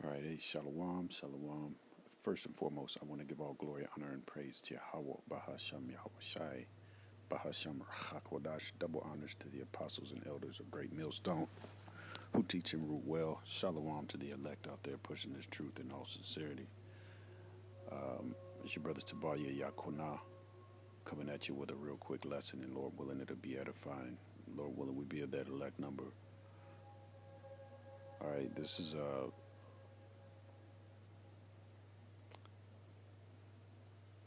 All right, hey, shalom, shalom. First and foremost, I want to give all glory, honor, and praise to Yahweh, Bahasham Yahweh Shai, Bahasham Hakwadash. Double honors to the apostles and elders of Great Millstone who teach and root well. Shalom to the elect out there pushing this truth in all sincerity. It's your brother Tabaya Yakuna coming at you with a real quick lesson, and Lord willing, it'll be edifying. Lord willing, we be of that elect number. All right, this is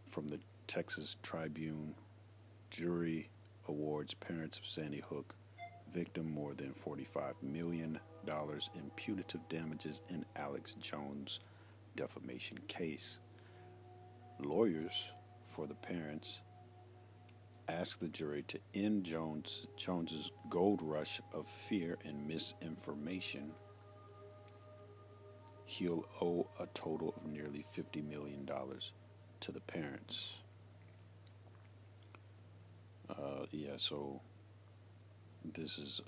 from the Texas Tribune. Jury awards parents of Sandy Hook victim more than $45 million in punitive damages in Alex Jones defamation case. Lawyers for the parents asked the jury to end Jones's gold rush of fear and misinformation. He'll owe a total of nearly $50 million to the parents. So this is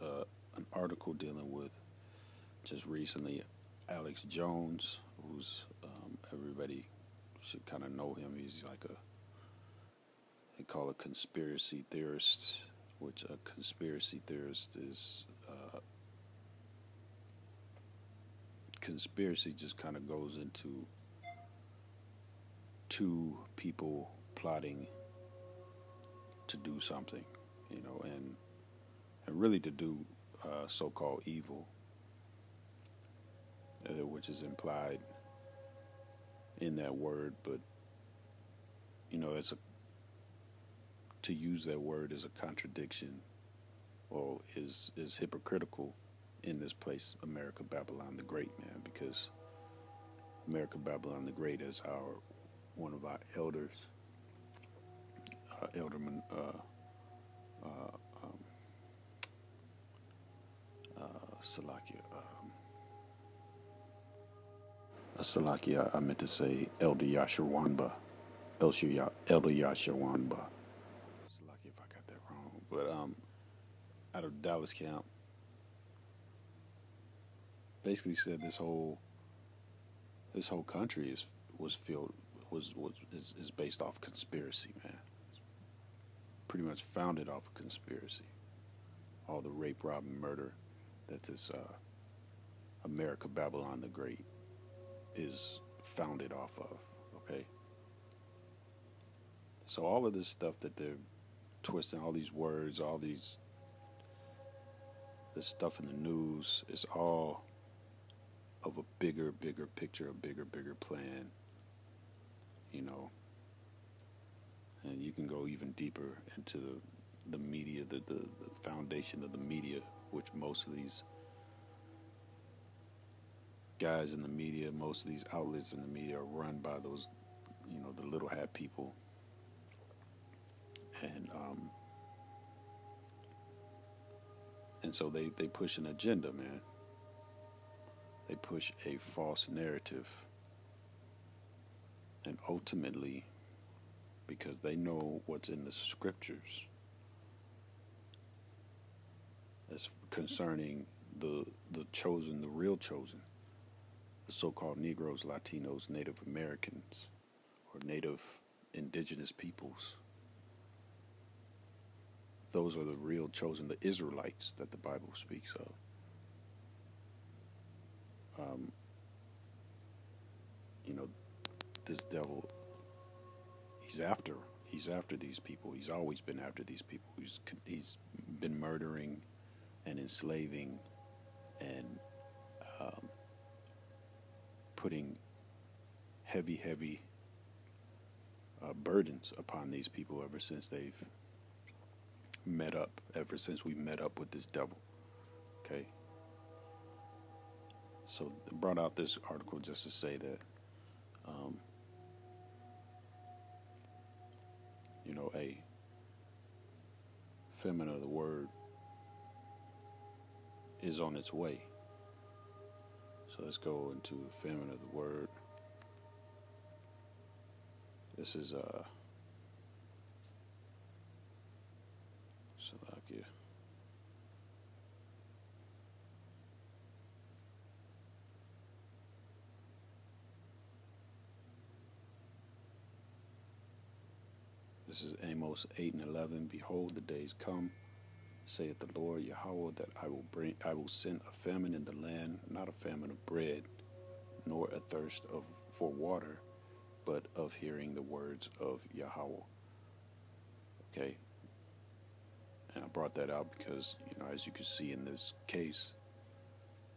an article dealing with just recently Alex Jones, who's everybody should kind of know him. He's like they call a conspiracy theorist, which a conspiracy theorist is, conspiracy just kind of goes into two people plotting to do something, and really to do so-called evil, which is implied in that word, but to use that word as a contradiction, or is hypocritical in this place, America Babylon the Great, man, because America Babylon the Great is one of our elders, Elderman Salakia, I meant to say Elder Yashawanba, Elder Yashawanba. Salakia if I got that wrong, but out of Dallas camp, basically said this whole country is based off conspiracy, man. It's pretty much founded off of conspiracy. All the rape, rob, and murder that this America Babylon the Great is founded off of. Okay, so all of this stuff that they're twisting, all these words, this stuff in the news is all of a bigger picture, a bigger plan, and you can go even deeper into the media, the foundation of the media, which most of these guys in the media, most of these outlets in the media are run by those, the little hat people. And so they push an agenda, man. They push a false narrative. And ultimately, because they know what's in the scriptures as concerning the chosen, the real chosen, the so-called Negroes, Latinos, Native Americans, or Native indigenous peoples. Those are the real chosen, the Israelites that the Bible speaks of. This devil, he's after these people. He's always been after these people. He's been murdering and enslaving and putting heavy burdens upon these people ever since we met up with this devil. Okay, so I brought out this article just to say that a famine of the word is on its way. So let's go into famine of the word. This is Salakia. This is Amos 8 and 11. Behold, the days come, saith the Lord Yahweh, that I will send a famine in the land, not a famine of bread, nor a thirst for water, but of hearing the words of Yahweh. Okay? And I brought that out because, as you can see in this case,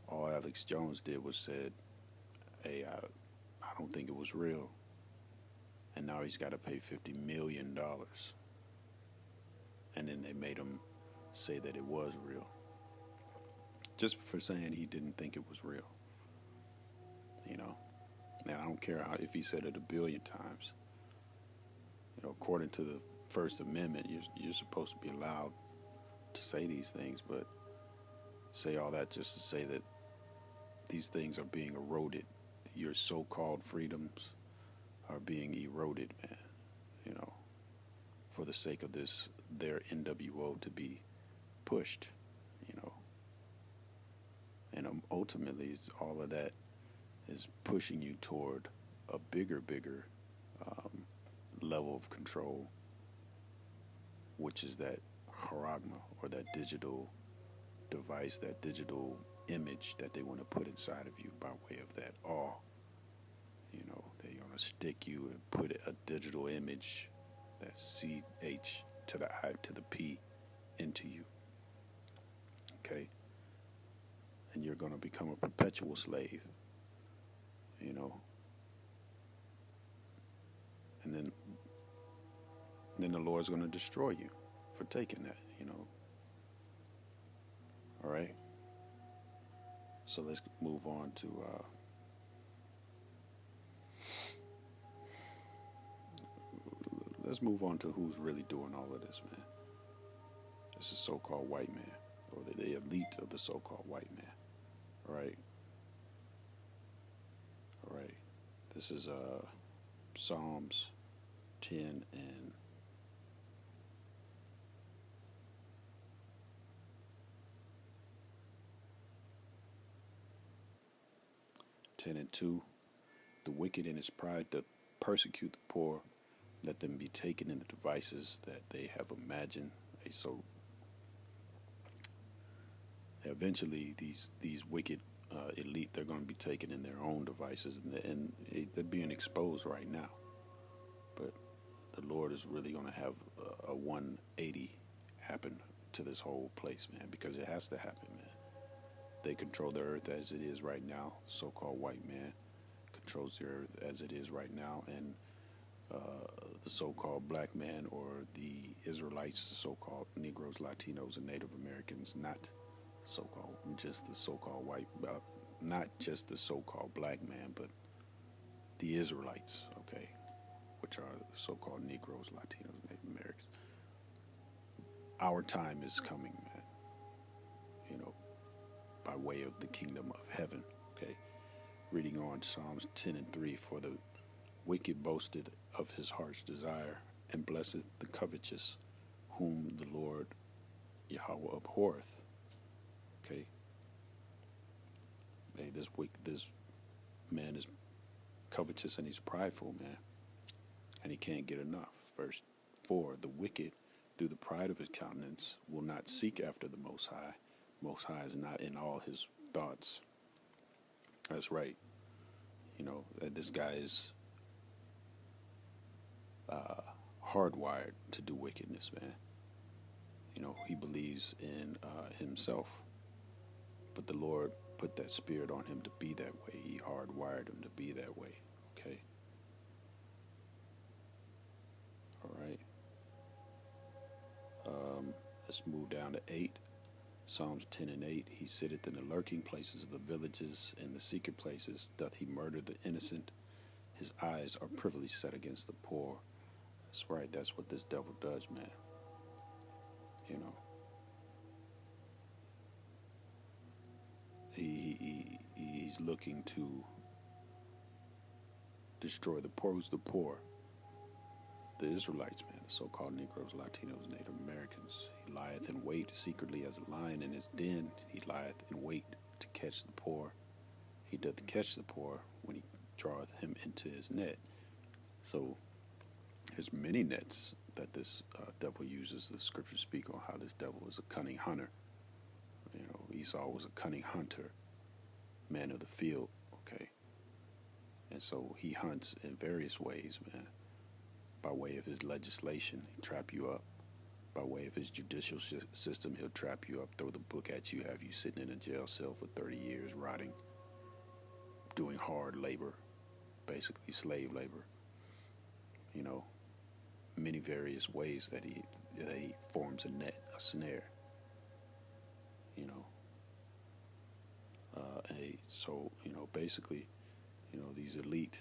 all Alex Jones did was said, hey, I don't think it was real. And now he's got to pay $50 million. And then they made him say that it was real. Just for saying he didn't think it was real. And I don't care if he said it a billion times. According to the First Amendment, you're supposed to be allowed to say these things, but say all that just to say that these things are being eroded. Your so-called freedoms are being eroded, man. For the sake of their NWO to be pushed, And ultimately, it's all of that is pushing you toward a bigger level of control, which is that charagma, or that digital device, that digital image that they want to put inside of you by way of that awe. They want to stick you and put a digital image, that CH to the I to the P, into you. Okay? And you're going to become a perpetual slave. And then the Lord's going to destroy you for taking that, All right? So let's move on to who's really doing all of this, man. It's the so-called white man, or the elite of the so-called white man. All right? All right. This is Psalms 10 and 2. The wicked in his pride doth persecute the poor. Let them be taken in the devices that they have imagined. So eventually these wicked elite, they're going to be taken in their own devices, and they're being exposed right now. But the Lord is really going to have a 180 happen to this whole place, man, because it has to happen, man. They control the earth as it is right now. The so-called white man controls the earth as it is right now, and the so-called black man, or the Israelites, the so-called Negroes, Latinos, and Native Americans, not so-called, just the so-called white, not just the so-called black man, but the Israelites, okay, which are the so-called Negroes, Latinos, Native Americans. Our time is coming, man, by way of the kingdom of heaven, okay. Reading on Psalms 10 and 3, for the wicked boasteth of his heart's desire, and blesseth the covetous, whom the Lord Yahweh abhorreth. Okay. Hey, this man is covetous and he's prideful, man, and he can't get enough. Verse 4: the wicked, through the pride of his countenance, will not seek after the Most High. Most High is not in all his thoughts. That's right. This guy is hardwired to do wickedness, man. He believes in himself, but the Lord put that spirit on him to be that way. He hardwired him to be that way, okay? All right. Let's move down to 8. Psalms 10 and 8. He sitteth in the lurking places of the villages, in the secret places doth he murder the innocent. His eyes are privily set against the poor. That's right, that's what this devil does, man. He's looking to destroy the poor. Who's the poor? The Israelites, man, the so-called Negroes, Latinos, Native Americans. He lieth in wait secretly as a lion in his den. He lieth in wait to catch the poor. He doth catch the poor when he draweth him into his net. So there's many nets that this devil uses. The scriptures speak on how this devil is a cunning hunter. Esau was a cunning hunter, man of the field, okay? And so he hunts in various ways, man. By way of his legislation, he'll trap you up. By way of his judicial system, he'll trap you up, throw the book at you, have you sitting in a jail cell for 30 years, rotting, doing hard labor, basically slave labor. Many various ways that he forms a net, a snare. Basically, these elite,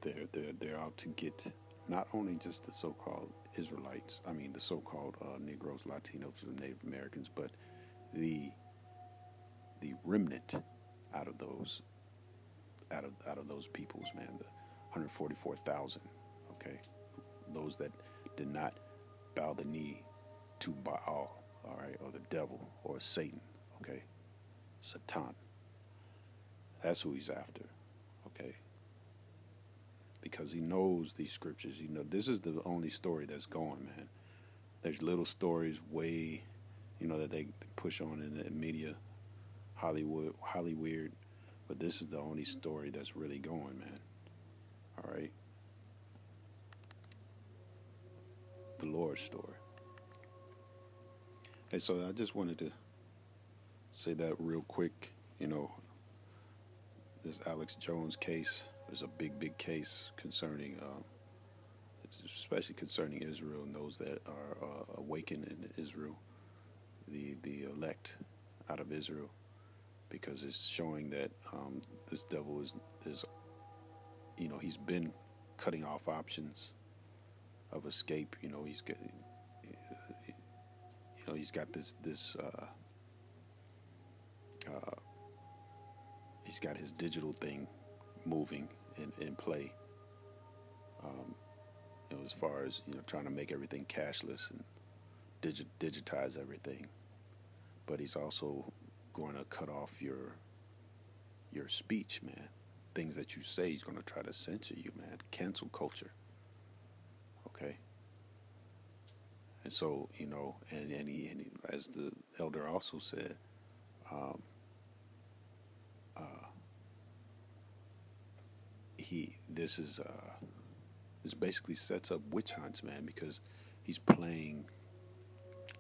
they're out to get not only just the so-called Israelites, the so-called Negroes, Latinos, and Native Americans, but the remnant out of those peoples, man, the 144,000, okay, those that did not bow the knee to Baal, all right, or the devil, or Satan, okay, Satan. That's who he's after, okay, because he knows these scriptures. This is the only story that's going, man. There's little stories way, that they push on in the media, Hollywood, but this is the only story that's really going, man. All right, the Lord's story. And so I just wanted to say that real quick. This Alex Jones case is a big case concerning, especially concerning Israel and those that are awakened in Israel, the elect out of Israel, because it's showing that this devil is he's been cutting off options of escape. He's got this he's got his digital thing moving in play. As far as trying to make everything cashless and digitize everything, but he's also going to cut off your speech, man. Things that you say, he's going to try to censor you, man. Cancel culture. Okay. And so, and he, as the elder also said, this basically sets up witch hunts, man, because he's playing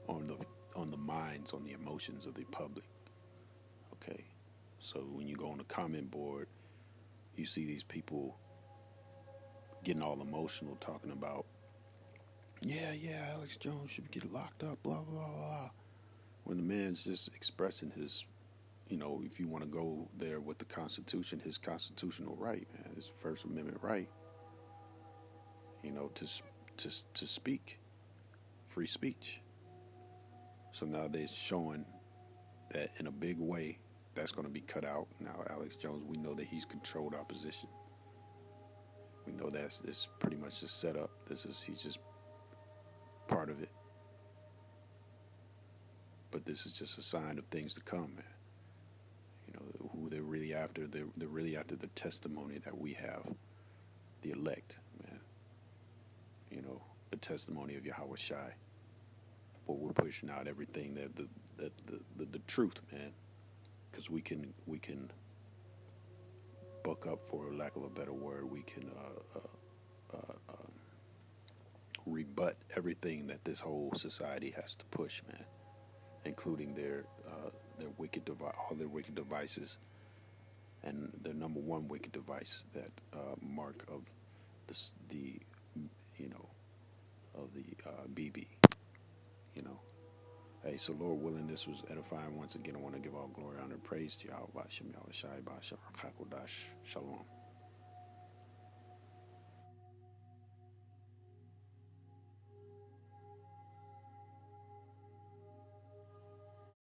on the minds, on the emotions of the public. Okay. So when you go on the comment board, you see these people getting all emotional, talking about, yeah, Alex Jones should get locked up, blah, blah, blah, blah. When the man's just expressing his, if you want to go there with the Constitution, his constitutional right, man, his First Amendment right, to speak, free speech. So now they're showing that in a big way, that's going to be cut out. Now, Alex Jones, we know that he's controlled opposition. We know that's this pretty much just set up. He's just part of it. But this is just a sign of things to come, man. Who they're really after. They're really after the testimony that we have, the elect, man. The testimony of Yahweh Shai. But we're pushing out everything that the truth, man. Because we can buck up, for lack of a better word. We can rebut everything that this whole society has to push, man, including their wicked all their wicked devices, and their number one wicked device, that mark of the BB. Hey, so Lord willing, this was edifying. Once again, I want to give all glory, honor, praise to Yahweh Shem Yahweh Shai Ba'Shem Chakodash Shalom.